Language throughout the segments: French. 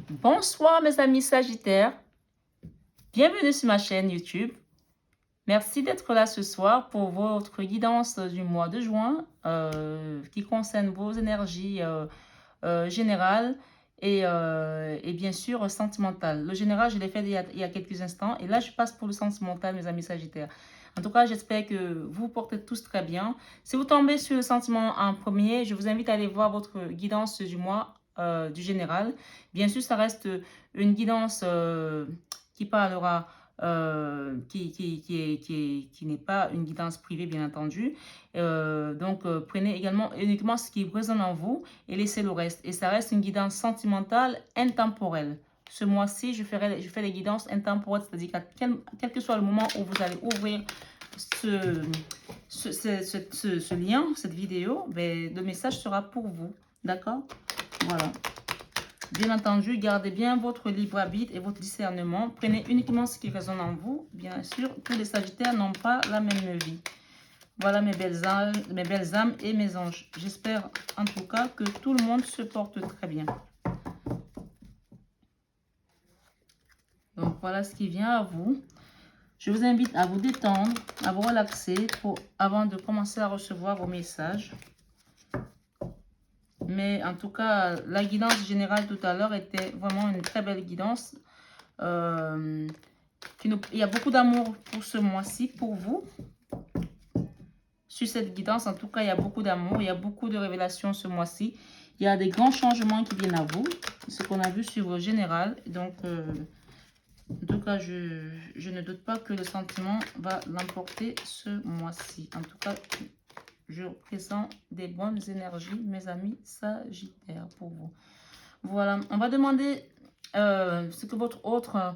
Bonsoir mes amis Sagittaires, bienvenue sur ma chaîne YouTube. Merci d'être là ce soir pour votre guidance du mois de juin qui concerne vos énergies générales et bien sûr sentimentales. Le général, je l'ai fait il y a quelques instants et là je passe pour le sentimental mes amis Sagittaires. En tout cas, j'espère que vous portez tous très bien. Si vous tombez sur le sentiment en premier, je vous invite à aller voir votre guidance du mois du général. Bien sûr, ça reste une guidance qui parlera, qui n'est pas une guidance privée, bien entendu. Donc, prenez également uniquement ce qui résonne en vous et laissez le reste. Et ça reste une guidance sentimentale intemporelle. Ce mois-ci, je fais les guidances intemporelles, c'est-à-dire qu'à quel que soit le moment où vous allez ouvrir ce lien, cette vidéo, ben, le message sera pour vous. D'accord? Voilà. Bien entendu, gardez bien votre libre arbitre et votre discernement. Prenez uniquement ce qui résonne en vous. Bien sûr, tous les Sagittaires n'ont pas la même vie. Voilà mes belles âmes et mes anges. J'espère en tout cas que tout le monde se porte très bien. Donc voilà ce qui vient à vous. Je vous invite à vous détendre, à vous relaxer avant de commencer à recevoir vos messages. Mais en tout cas, la guidance générale tout à l'heure était vraiment une très belle guidance. Il y a beaucoup d'amour pour ce mois-ci, pour vous. Sur cette guidance, en tout cas, il y a beaucoup d'amour, il y a beaucoup de révélations ce mois-ci. Il y a des grands changements qui viennent à vous, ce qu'on a vu sur le général. Donc, en tout cas, je ne doute pas que le sentiment va l'emporter ce mois-ci. En tout cas, je présente des bonnes énergies, mes amis Sagittaires, pour vous. Voilà, on va demander ce que votre autre...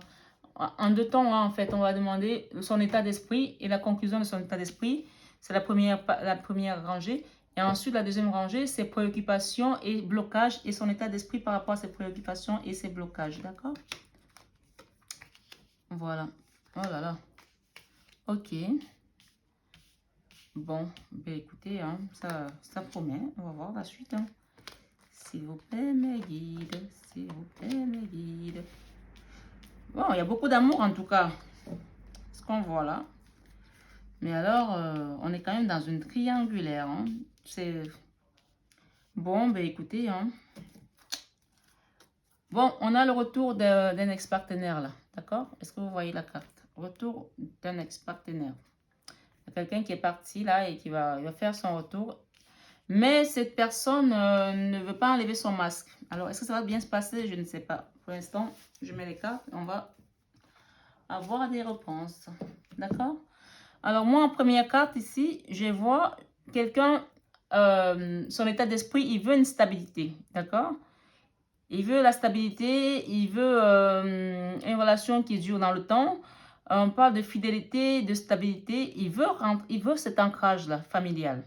en deux temps, hein, en fait, on va demander son état d'esprit et la conclusion de son état d'esprit. C'est la première rangée. Et ensuite, la deuxième rangée, ses préoccupations et blocages et son état d'esprit par rapport à ses préoccupations et ses blocages. D'accord? Voilà. Oh là là. Ok. Bon, ben écoutez, hein, ça promet. On va voir la suite. Hein. S'il vous plaît, mes guides. S'il vous plaît, mes guides. Bon, il y a beaucoup d'amour en tout cas. Ce qu'on voit là. Mais alors, on est quand même dans une triangulaire. Hein. C'est... Bon, ben écoutez. Hein. Bon, on a le retour d'un ex-partenaire là. D'accord? Est-ce que vous voyez la carte? Retour d'un ex-partenaire. Il y a quelqu'un qui est parti là et il va faire son retour. Mais cette personne ne veut pas enlever son masque. Alors, est-ce que ça va bien se passer? Je ne sais pas. Pour l'instant, je mets les cartes et on va avoir des réponses. D'accord? Alors, moi, en première carte ici, je vois quelqu'un, son état d'esprit, il veut une stabilité. D'accord? Il veut la stabilité, il veut une relation qui dure dans le temps. On parle de fidélité, de stabilité. Il veut cet ancrage-là, familial.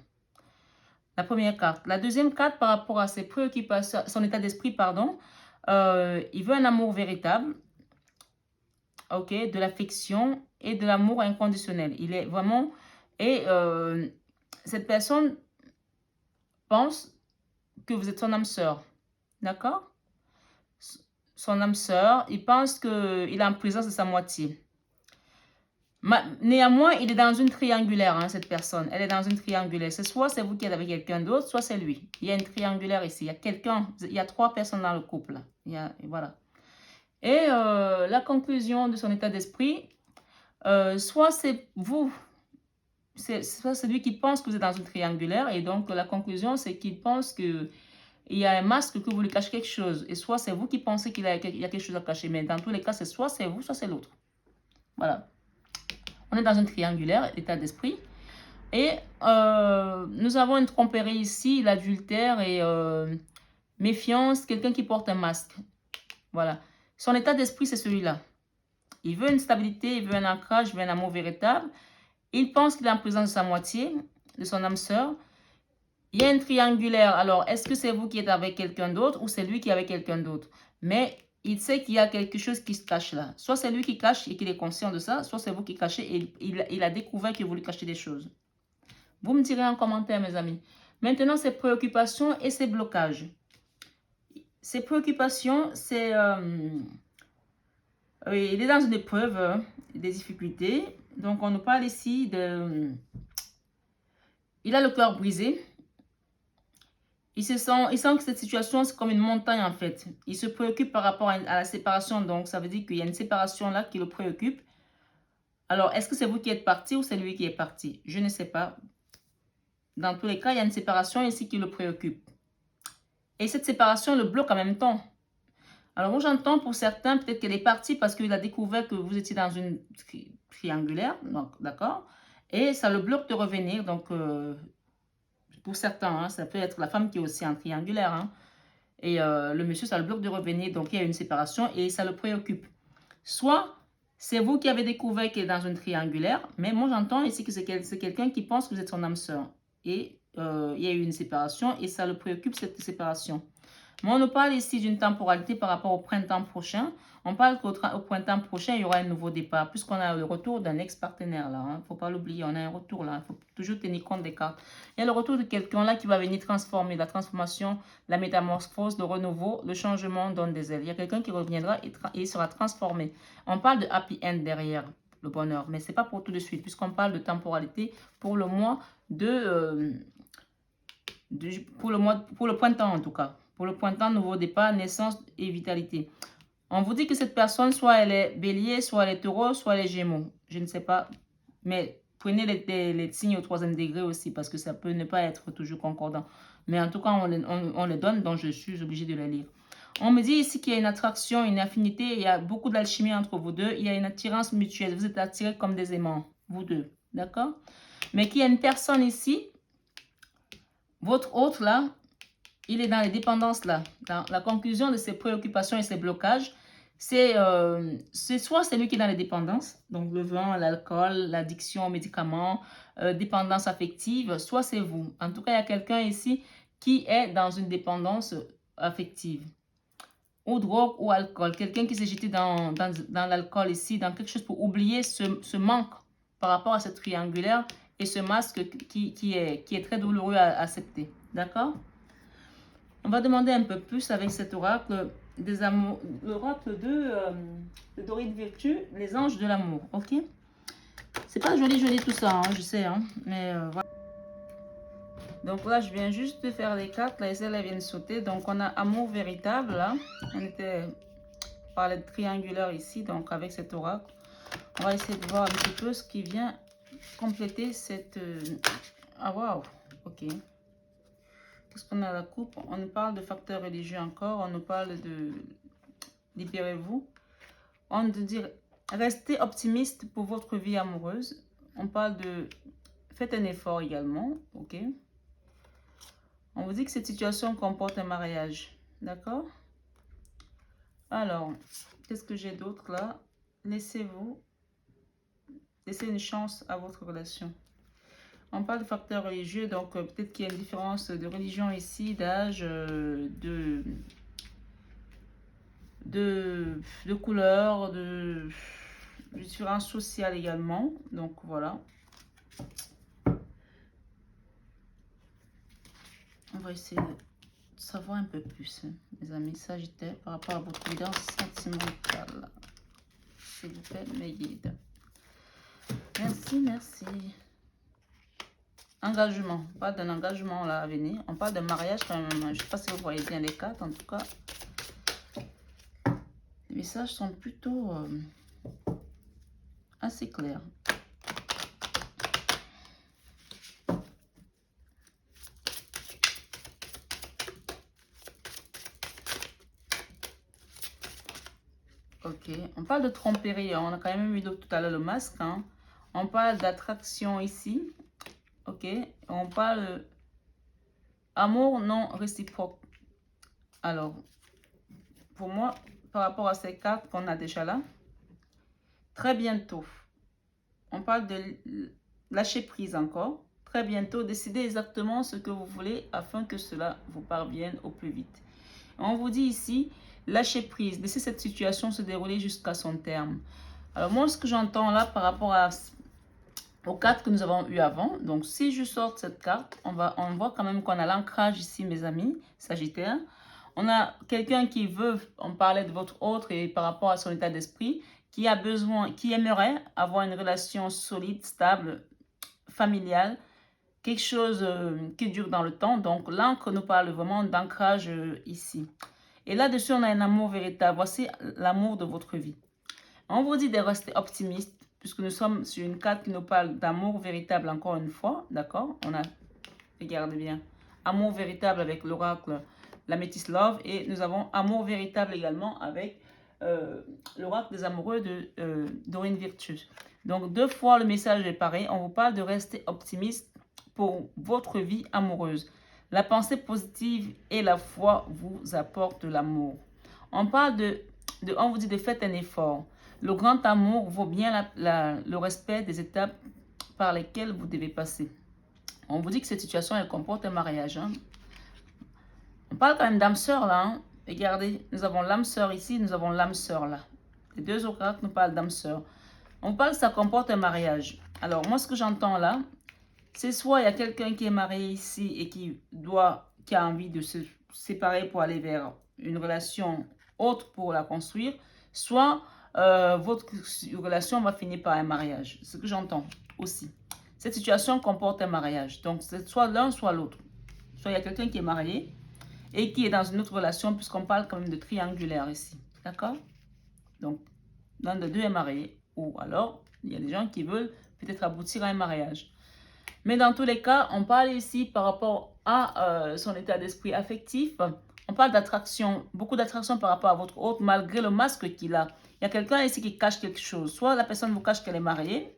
La première carte. La deuxième carte, par rapport à ses préoccupations, son état d'esprit, pardon, il veut un amour véritable, ok, de l'affection et de l'amour inconditionnel. Il est vraiment... Et cette personne pense que vous êtes son âme sœur, d'accord? Son âme sœur, il pense qu'il est en présence de sa moitié. Néanmoins, il est dans une triangulaire, hein, cette personne. Elle est dans une triangulaire. C'est soit c'est vous qui êtes avec quelqu'un d'autre, soit c'est lui. Il y a une triangulaire ici. Il y a quelqu'un, il y a trois personnes dans le couple. Voilà. Et la conclusion de son état d'esprit, soit c'est vous, soit c'est lui qui pense que vous êtes dans une triangulaire. Et donc, la conclusion, c'est qu'il pense qu'il y a un masque, que vous lui cachez quelque chose. Et soit c'est vous qui pensez qu'il y a quelque chose à cacher. Mais dans tous les cas, c'est soit c'est vous, soit c'est l'autre. Voilà. On est dans une triangulaire, état d'esprit. Et nous avons une tromperie ici, l'adultère et méfiance, quelqu'un qui porte un masque. Voilà. Son état d'esprit, c'est celui-là. Il veut une stabilité, il veut un ancrage, il veut un amour véritable. Il pense qu'il est en présence de sa moitié, de son âme sœur. Il y a une triangulaire. Alors, est-ce que c'est vous qui êtes avec quelqu'un d'autre ou c'est lui qui est avec quelqu'un d'autre? Mais il sait qu'il y a quelque chose qui se cache là. Soit c'est lui qui cache et qu'il est conscient de ça, soit c'est vous qui cachez et il a découvert que vous lui cachez des choses. Vous me direz en commentaire, mes amis. Maintenant, ses préoccupations et ses blocages. Ses préoccupations, c'est... il est dans une épreuve, des difficultés. Donc, on nous parle ici de... Il a le cœur brisé. Il sent que cette situation, c'est comme une montagne en fait. Il se préoccupe par rapport à la séparation. Donc, ça veut dire qu'il y a une séparation là qui le préoccupe. Alors, est-ce que c'est vous qui êtes parti ou c'est lui qui est parti? Je ne sais pas. Dans tous les cas, il y a une séparation ici qui le préoccupe. Et cette séparation le bloque en même temps. Alors, moi, j'entends pour certains, peut-être qu'elle est partie parce qu'il a découvert que vous étiez dans une triangulaire. Donc, d'accord? Et ça le bloque de revenir. Donc, pour certains, hein, ça peut être la femme qui est aussi en triangulaire. Hein. Et le monsieur, ça le bloque de revenir. Donc, il y a une séparation et ça le préoccupe. Soit, c'est vous qui avez découvert qu'il est dans une triangulaire. Mais moi, j'entends ici que c'est quelqu'un qui pense que vous êtes son âme sœur. Et il y a eu une séparation et ça le préoccupe, cette séparation. Mais on nous parle ici d'une temporalité par rapport au printemps prochain. On parle qu'au printemps prochain, il y aura un nouveau départ, puisqu'on a le retour d'un ex-partenaire là. Il ne faut pas l'oublier, on a un retour là. Il faut toujours tenir compte des cartes. Il y a le retour de quelqu'un là qui va venir transformer, la transformation, la métamorphose, le renouveau, le changement donne des ailes. Il y a quelqu'un qui reviendra et il sera transformé. On parle de happy end derrière le bonheur, mais ce n'est pas pour tout de suite, puisqu'on parle de temporalité pour le mois pour le printemps en tout cas. Pour le printemps, nouveau départ, naissance et vitalité. On vous dit que cette personne, soit elle est bélier, soit elle est taureau, soit elle est gémeaux. Je ne sais pas. Mais prenez les signes au 3e degré aussi, parce que ça peut ne pas être toujours concordant. Mais en tout cas, on les donne, donc je suis obligée de les lire. On me dit ici qu'il y a une attraction, une affinité, il y a beaucoup d'alchimie entre vous deux, il y a une attirance mutuelle. Vous êtes attirés comme des aimants, vous deux. D'accord? Mais qu'il y a une personne ici, votre autre là, il est dans les dépendances là, dans la conclusion de ses préoccupations et ses blocages. C'est soit c'est lui qui est dans les dépendances, donc le vin, l'alcool, l'addiction aux médicaments, dépendance affective, soit c'est vous. En tout cas, il y a quelqu'un ici qui est dans une dépendance affective, ou drogue ou alcool. Quelqu'un qui s'est jeté dans l'alcool ici, dans quelque chose pour oublier ce manque par rapport à cette triangulaire et ce masque qui est très douloureux à accepter. D'accord? On va demander un peu plus avec cet oracle des amours, l'oracle de Dorine Virtue, les anges de l'amour, ok? C'est pas joli tout ça, hein, je sais, hein, mais voilà. Donc là, je viens juste de faire les cartes, là, elles viennent sauter. Donc on a amour véritable, là. On était par le triangulaire ici, donc avec cet oracle. On va essayer de voir un petit peu ce qui vient compléter cette... Ah, waouh, ok. Qu'est-ce qu'on a à la coupe? On nous parle de facteurs religieux encore. On nous parle de libérez-vous. On nous dit restez optimiste pour votre vie amoureuse. On parle de faites un effort également. Ok. On vous dit que cette situation comporte un mariage. D'accord? Alors, qu'est-ce que j'ai d'autre là? Laissez-vous. Laissez une chance à votre relation. On parle de facteurs religieux, donc peut-être qu'il y a une différence de religion ici, d'âge, de couleur, de différence sociale également. Donc voilà. On va essayer de savoir un peu plus, hein, mes amis Sagittaires, par rapport à votre guidance sentimentale. S'il vous plaît, mes guides. Merci, merci. Engagement. On parle d'un engagement là à venir. On parle de mariage quand même. Je ne sais pas si vous voyez bien les cartes. En tout cas, les messages sont plutôt assez clairs. Ok. On parle de tromperie. On a quand même eu tout à l'heure le masque. Hein. On parle d'attraction ici. Ok, on parle amour non réciproque. Alors, pour moi, par rapport à ces cartes qu'on a déjà là, très bientôt, on parle de lâcher prise encore. Très bientôt, décidez exactement ce que vous voulez afin que cela vous parvienne au plus vite. On vous dit ici, lâcher prise, laissez cette situation se dérouler jusqu'à son terme. Alors moi, ce que j'entends là par rapport aux cartes que nous avons eues avant. Donc, si je sors cette carte, on voit quand même qu'on a l'ancrage ici, mes amis Sagittaires. On a quelqu'un qui veut, on parlait de votre autre et par rapport à son état d'esprit, qui a besoin, qui aimerait avoir une relation solide, stable, familiale, quelque chose qui dure dans le temps. Donc, l'encre nous parle vraiment d'ancrage ici. Et là-dessus, on a un amour véritable. Voici l'amour de votre vie. On vous dit de rester optimiste, puisque nous sommes sur une carte qui nous parle d'amour véritable encore une fois. D'accord? On a, regardez bien, amour véritable avec l'oracle, la métisse love. Et nous avons amour véritable également avec l'oracle des amoureux de Dorine Virtus. Donc, 2 fois le message est pareil. On vous parle de rester optimiste pour votre vie amoureuse. La pensée positive et la foi vous apportent de l'amour. On parle on vous dit de faire un effort. Le grand amour vaut bien le respect des étapes par lesquelles vous devez passer. On vous dit que cette situation, elle comporte un mariage. Hein. On parle quand même d'âme sœur là. Hein. Regardez, nous avons l'âme sœur ici, nous avons l'âme sœur là. Les 2 oracles nous parlent d'âme sœur. On parle que ça comporte un mariage. Alors, moi, ce que j'entends là, c'est soit il y a quelqu'un qui est marié ici et qui a envie de se séparer pour aller vers une relation autre pour la construire, soit votre relation va finir par un mariage. C'est ce que j'entends aussi. Cette situation comporte un mariage. Donc, c'est soit l'un, soit l'autre. Soit il y a quelqu'un qui est marié et qui est dans une autre relation, puisqu'on parle quand même de triangulaire ici. D'accord? Donc, l'un des deux est marié. Ou alors, il y a des gens qui veulent peut-être aboutir à un mariage. Mais dans tous les cas, on parle ici par rapport à son état d'esprit affectif. On parle d'attraction, beaucoup d'attraction par rapport à votre hôte, malgré le masque qu'il a. Il y a quelqu'un ici qui cache quelque chose. Soit la personne vous cache qu'elle est mariée,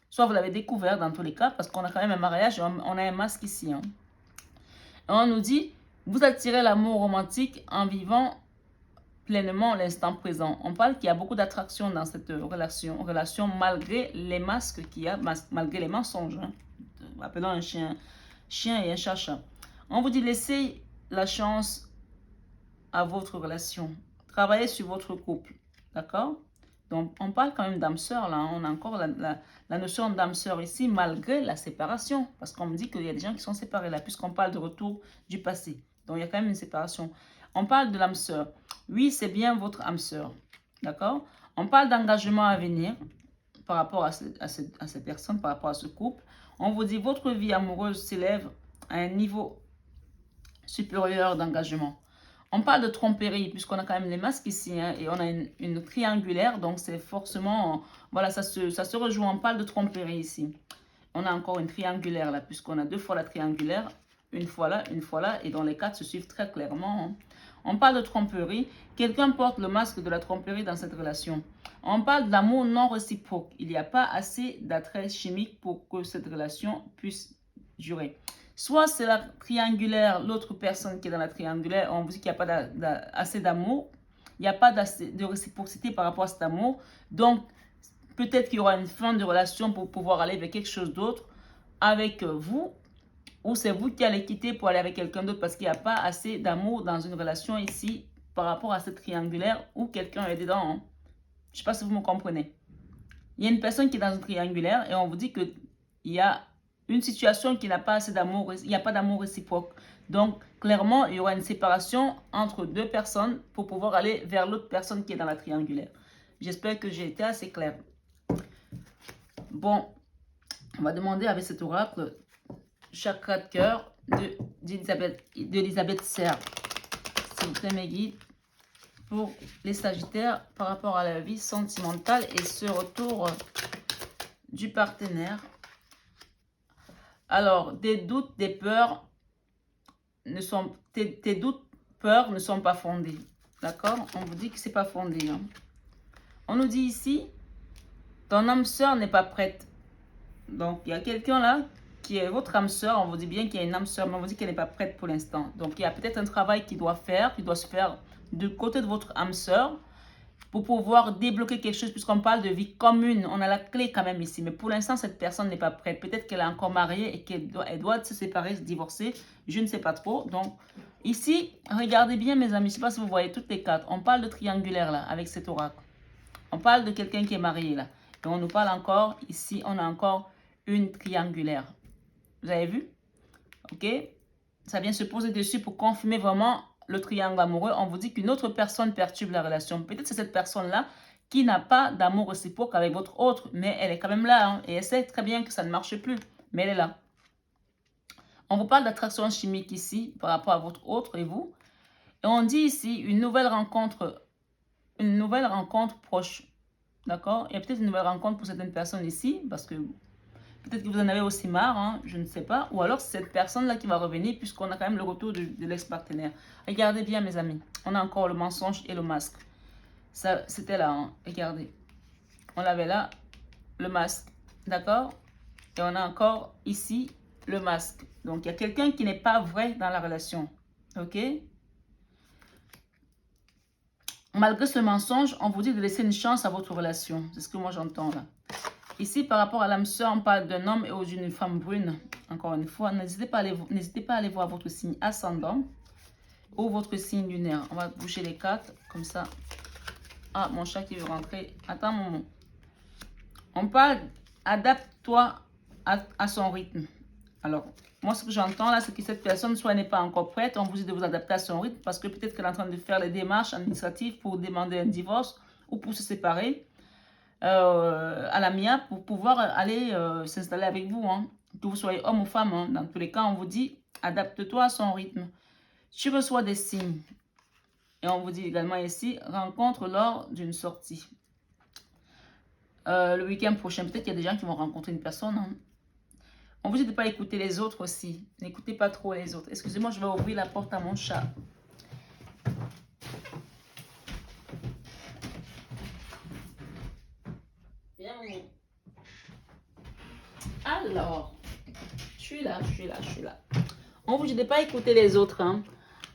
soit vous l'avez découvert dans tous les cas, parce qu'on a quand même un mariage, on a un masque ici. Hein. Et on nous dit, vous attirez l'amour romantique en vivant pleinement l'instant présent. On parle qu'il y a beaucoup d'attraction dans cette relation malgré les masques qu'il y a, malgré les mensonges. Hein. Appelons un chien et un chat. On vous dit laissez la chance à votre relation. Travaillez sur votre couple. D'accord? Donc, on parle quand même d'âme sœur là. On a encore la notion d'âme sœur ici, malgré la séparation. Parce qu'on me dit qu'il y a des gens qui sont séparés là, puisqu'on parle de retour du passé. Donc, il y a quand même une séparation. On parle de l'âme sœur. Oui, c'est bien votre âme sœur. D'accord? On parle d'engagement à venir par rapport à cette personne, par rapport à ce couple. On vous dit votre vie amoureuse s'élève à un niveau supérieur d'engagement. On parle de tromperie, puisqu'on a quand même les masques ici, hein, et on a une triangulaire, donc c'est forcément, voilà, ça se rejoint. On parle de tromperie ici. On a encore une triangulaire là, puisqu'on a 2 fois la triangulaire, une fois là, et dans les 4 se suivent très clairement. Hein. On parle de tromperie. Quelqu'un porte le masque de la tromperie dans cette relation. On parle d'amour non réciproque. Il n'y a pas assez d'attrait chimique pour que cette relation puisse durer. Soit c'est la triangulaire, l'autre personne qui est dans la triangulaire, on vous dit qu'il n'y a pas assez d'amour. Il n'y a pas assez de réciprocité par rapport à cet amour. Donc, peut-être qu'il y aura une fin de relation pour pouvoir aller vers quelque chose d'autre avec vous. Ou c'est vous qui allez quitter pour aller avec quelqu'un d'autre parce qu'il n'y a pas assez d'amour dans une relation ici par rapport à cette triangulaire où quelqu'un est dedans. Hein. Je ne sais pas si vous me comprenez. Il y a une personne qui est dans une triangulaire et on vous dit qu'il y a une situation qui n'a pas assez d'amour, il n'y a pas d'amour réciproque. Donc, clairement, il y aura une séparation entre 2 personnes pour pouvoir aller vers l'autre personne qui est dans la triangulaire. J'espère que j'ai été assez claire. Bon, on va demander avec cet oracle chakra de cœur d'Elisabeth Serre. S'il vous plaît, mes guides, pour les Sagittaires par rapport à la vie sentimentale et ce retour du partenaire. Alors, des doutes, des peurs tes doutes, peurs ne sont pas fondés. D'accord? On vous dit que c'est pas fondé. Hein. On nous dit ici, ton âme sœur n'est pas prête. Donc, il y a quelqu'un là qui est votre âme sœur. On vous dit bien qu'il y a une âme sœur, mais on vous dit qu'elle n'est pas prête pour l'instant. Donc, il y a peut-être un travail qui doit se faire du côté de votre âme sœur pour pouvoir débloquer quelque chose, puisqu'on parle de vie commune. On a la clé quand même ici, mais pour l'instant, cette personne n'est pas prête. Peut-être qu'elle est encore mariée et qu'elle doit se séparer, se divorcer. Je ne sais pas trop. Donc, ici, regardez bien, mes amis. Je ne sais pas si vous voyez toutes les cartes. On parle de triangulaire, là, avec cet oracle. On parle de quelqu'un qui est marié, là. Et on nous parle encore, ici, on a encore une triangulaire. Vous avez vu? Ok? Ça vient se poser dessus pour confirmer vraiment le triangle amoureux, on vous dit qu'une autre personne perturbe la relation. Peut-être c'est cette personne-là qui n'a pas d'amour réciproque avec votre autre, mais elle est quand même là, hein, et elle sait très bien que ça ne marche plus, mais elle est là. On vous parle d'attraction chimique ici par rapport à votre autre et vous. Et on dit ici une nouvelle rencontre proche. D'accord? Il y a peut-être une nouvelle rencontre pour certaines personnes ici, parce que peut-être que vous en avez aussi marre, hein, je ne sais pas. Ou alors c'est cette personne-là qui va revenir, puisqu'on a quand même le retour de l'ex-partenaire. Regardez bien, mes amis. On a encore le mensonge et le masque. Ça, c'était là, hein. Regardez. On l'avait là, le masque. D'accord? Et on a encore ici le masque. Donc, il y a quelqu'un qui n'est pas vrai dans la relation. OK? Malgré ce mensonge, on vous dit de laisser une chance à votre relation. C'est ce que moi j'entends là. Ici, par rapport à l'âme sœur, on parle d'un homme et d'une femme brune. Encore une fois, n'hésitez pas à aller voir votre signe ascendant ou votre signe lunaire. On va bouger les cartes comme ça. Ah, mon chat qui veut rentrer. Attends un moment. On parle, adapte-toi à son rythme. Alors, moi, ce que j'entends là, c'est que cette personne, soit n'est pas encore prête, on vous dit de vous adapter à son rythme parce que peut-être qu'elle est en train de faire les démarches administratives pour demander un divorce ou pour se séparer à la MIA pour pouvoir aller s'installer avec vous, hein. Que vous soyez homme ou femme, hein. Dans tous les cas, on vous dit adapte-toi à son rythme. Tu reçois des signes. Et on vous dit également ici, rencontre lors d'une sortie. Le week-end prochain, peut-être qu'il y a des gens qui vont rencontrer une personne, hein. On vous dit de ne pas écouter les autres aussi. N'écoutez pas trop les autres. Excusez-moi, je vais ouvrir la porte à mon chat. Viens, maman. Alors, je suis là. On vous dit de ne pas écouter les autres, hein.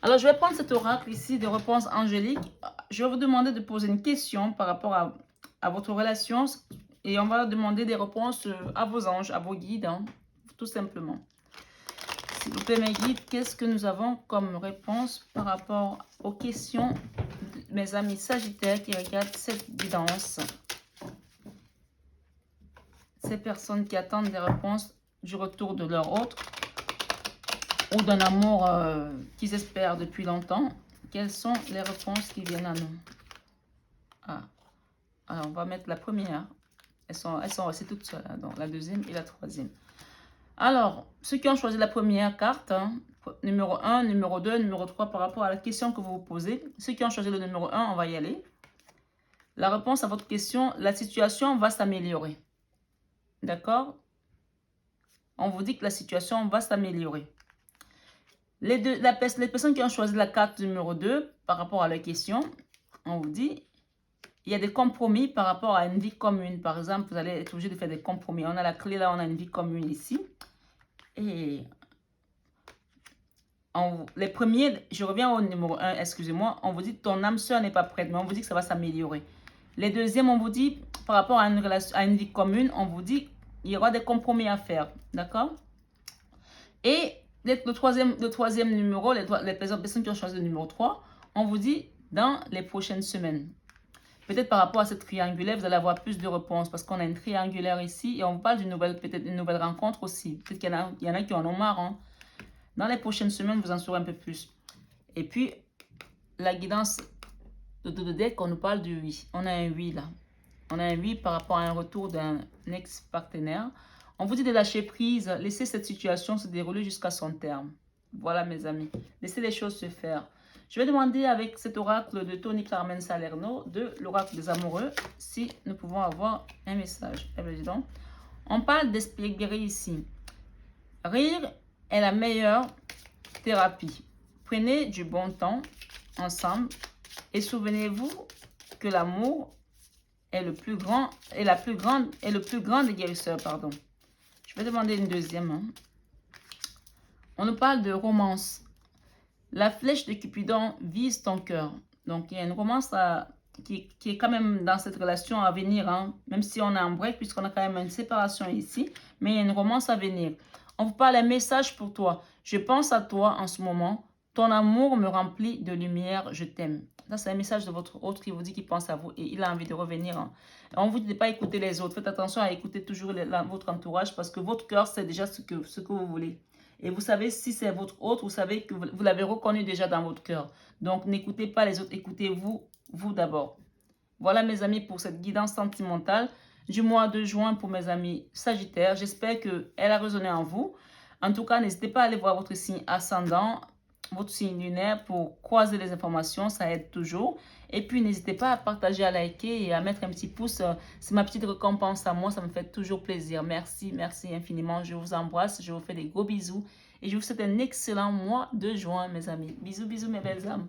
Alors, je vais prendre cet oracle ici de réponse angélique. Je vais vous demander de poser une question par rapport à votre relation. Et on va demander des réponses à vos anges, à vos guides, hein, tout simplement. S'il vous plaît, mes guides, qu'est-ce que nous avons comme réponse par rapport aux questions de mes amis sagittaires qui regardent cette guidance? Ces personnes qui attendent des réponses du retour de leur autre ou d'un amour qu'ils espèrent depuis longtemps. Quelles sont les réponses qui viennent à nous? Ah. Alors, on va mettre la première. Elles sont restées toutes seules, hein, donc la deuxième et la troisième. Alors, ceux qui ont choisi la première carte, hein, numéro 1, numéro 2, numéro 3, par rapport à la question que vous vous posez, ceux qui ont choisi le numéro 1, on va y aller. La réponse à votre question, la situation va s'améliorer. D'accord? On vous dit que la situation va s'améliorer. Les personnes qui ont choisi la carte numéro 2, par rapport à la question, on vous dit, il y a des compromis par rapport à une vie commune. Par exemple, vous allez être obligé de faire des compromis. On a la clé là, on a une vie commune ici. Et les premiers, je reviens au numéro 1, excusez-moi, on vous dit que ton âme sœur n'est pas prête, mais on vous dit que ça va s'améliorer. Les deuxièmes, on vous dit, par rapport à une relation, à une vie commune, on vous dit qu'il y aura des compromis à faire, d'accord? Et le troisième numéro, les personnes qui ont choisi le numéro 3, on vous dit dans les prochaines semaines. Peut-être par rapport à cette triangulaire, vous allez avoir plus de réponses parce qu'on a une triangulaire ici et on parle d'une nouvelle, peut-être une nouvelle rencontre aussi. Peut-être qu'il y en a qui en ont marre, hein. Dans les prochaines semaines, vous en saurez un peu plus. Et puis, la guidance de deck, on nous parle du oui. On a un oui là. On a un oui par rapport à un retour d'un ex-partenaire. On vous dit de lâcher prise, laisser cette situation se dérouler jusqu'à son terme. Voilà mes amis. Laissez les choses se faire. Je vais demander avec cet oracle de Tony Carmen Salerno, de l'oracle des amoureux, si nous pouvons avoir un message. Eh bien, dis donc. On parle d'esprit guéri ici. Rire est la meilleure thérapie. Prenez du bon temps ensemble et souvenez-vous que l'amour est le plus grand des guérisseurs, pardon. Je vais demander une deuxième. Hein. On nous parle de romance. La flèche de Cupidon vise ton cœur. Donc, il y a une romance qui est quand même dans cette relation à venir. Hein, même si on a un break, puisqu'on a quand même une séparation ici. Mais il y a une romance à venir. On vous parle un message pour toi. Je pense à toi en ce moment. Ton amour me remplit de lumière. Je t'aime. Ça, c'est un message de votre autre qui vous dit qu'il pense à vous et il a envie de revenir. Hein. On vous dit de ne pas écouter les autres. Faites attention à écouter toujours votre entourage parce que votre cœur sait déjà ce que vous voulez. Et vous savez si c'est votre autre, vous savez que vous l'avez reconnu déjà dans votre cœur. Donc, n'écoutez pas les autres, écoutez-vous, vous d'abord. Voilà mes amis pour cette guidance sentimentale du mois de juin pour mes amis Sagittaires. J'espère qu'elle a résonné en vous. En tout cas, n'hésitez pas à aller voir votre signe ascendant, votre signe lunaire pour croiser les informations, ça aide toujours. Et puis, n'hésitez pas à partager, à liker et à mettre un petit pouce. C'est ma petite récompense à moi, ça me fait toujours plaisir. Merci, merci infiniment. Je vous embrasse, je vous fais des gros bisous et je vous souhaite un excellent mois de juin, mes amis. Bisous, bisous, mes belles âmes.